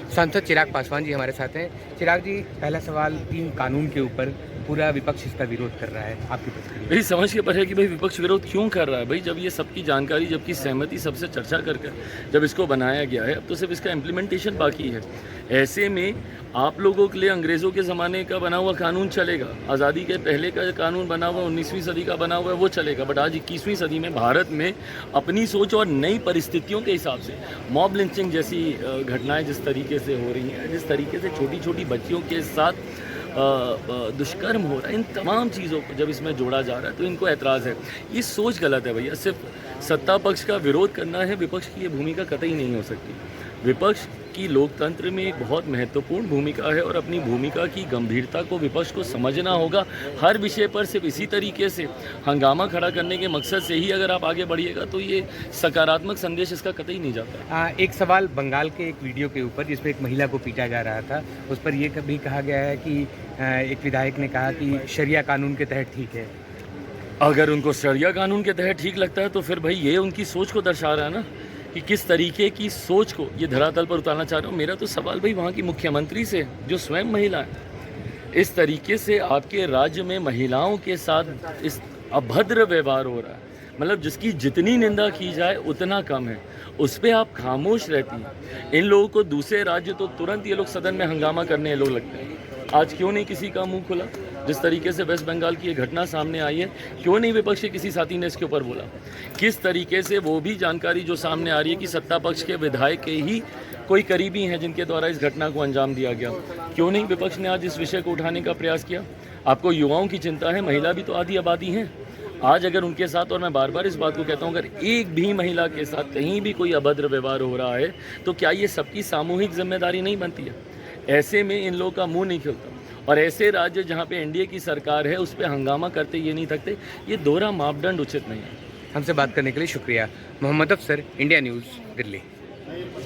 सांसद चिराग पासवान जी हमारे साथ हैं। चिराग जी, पहला सवाल 3 कानून के ऊपर पूरा विपक्ष इसका विरोध कर रहा है, आपकी प्रतिक्रिया? मेरी समझ के परे कि भाई विपक्ष विरोध क्यों कर रहा है भाई, जब ये सबकी जानकारी, जबकि सहमति सबसे चर्चा करके जब इसको बनाया गया है, अब तो सिर्फ इसका इम्प्लीमेंटेशन बाकी है। ऐसे में आप लोगों के लिए अंग्रेज़ों के ज़माने का बना हुआ कानून चलेगा, आज़ादी के पहले का कानून बना हुआ 19वीं सदी का बना हुआ है वो चलेगा, बट आज 21वीं सदी में भारत में अपनी सोच और नई परिस्थितियों के हिसाब से मॉब लिंचिंग जैसी घटनाएं जिस तरीके से हो रही हैं, जिस तरीके से छोटी छोटी बच्चियों के साथ दुष्कर्म हो रहा है, इन तमाम चीज़ों को जब इसमें जोड़ा जा रहा है तो इनको ऐतराज़ है। ये सोच गलत है भैया। सिर्फ सत्ता पक्ष का विरोध करना है, विपक्ष की ये भूमिका कतई नहीं हो सकती। विपक्ष की लोकतंत्र में एक बहुत महत्वपूर्ण भूमिका है और अपनी भूमिका की गंभीरता को विपक्ष को समझना होगा। हर विषय पर सिर्फ इसी तरीके से हंगामा खड़ा करने के मकसद से ही अगर आप आगे बढ़िएगा तो ये सकारात्मक संदेश इसका कतई नहीं जाता। एक सवाल बंगाल के एक वीडियो के ऊपर जिसमें एक महिला को पीटा जा रहा था, उस पर ये भी कहा गया है कि एक विधायक ने कहा कि शरिया कानून के तहत ठीक है। अगर उनको शरिया कानून के तहत ठीक लगता है तो फिर भाई ये उनकी सोच को दर्शा रहा है ना, कि किस तरीके की सोच को ये धरातल पर उतारना चाह रहा हूँ। मेरा तो सवाल भाई वहाँ की मुख्यमंत्री से, जो स्वयं महिला है। इस तरीके से आपके राज्य में महिलाओं के साथ इस अभद्र व्यवहार हो रहा है, मतलब जिसकी जितनी निंदा की जाए उतना कम है, उस पर आप खामोश रहती हैं। इन लोगों को दूसरे राज्य तो तुरंत ये लोग सदन में हंगामा करने लोग लगते हैं। आज क्यों नहीं किसी का मुंह खुला? जिस तरीके से वेस्ट बंगाल की ये घटना सामने आई है, क्यों नहीं विपक्ष के किसी साथी ने इसके ऊपर बोला? किस तरीके से वो भी जानकारी जो सामने आ रही है कि सत्ता पक्ष के विधायक के ही कोई करीबी हैं जिनके द्वारा इस घटना को अंजाम दिया गया, क्यों नहीं विपक्ष ने आज इस विषय को उठाने का प्रयास किया? आपको युवाओं की चिंता है, महिला भी तो आधी आबादी हैं। आज अगर उनके साथ, और मैं बार बार इस बात को कहता हूँ, अगर एक भी महिला के साथ कहीं भी कोई अभद्र व्यवहार हो रहा है तो क्या ये सबकी सामूहिक जिम्मेदारी नहीं बनती है? ऐसे में इन लोगों का मुंह नहीं खिलता, और ऐसे राज्य जहाँ पे एनडीए की सरकार है उस पर हंगामा करते ये नहीं थकते। ये दोहरा मापदंड उचित नहीं है। हमसे बात करने के लिए शुक्रिया। मोहम्मद अफसर, इंडिया न्यूज़, दिल्ली।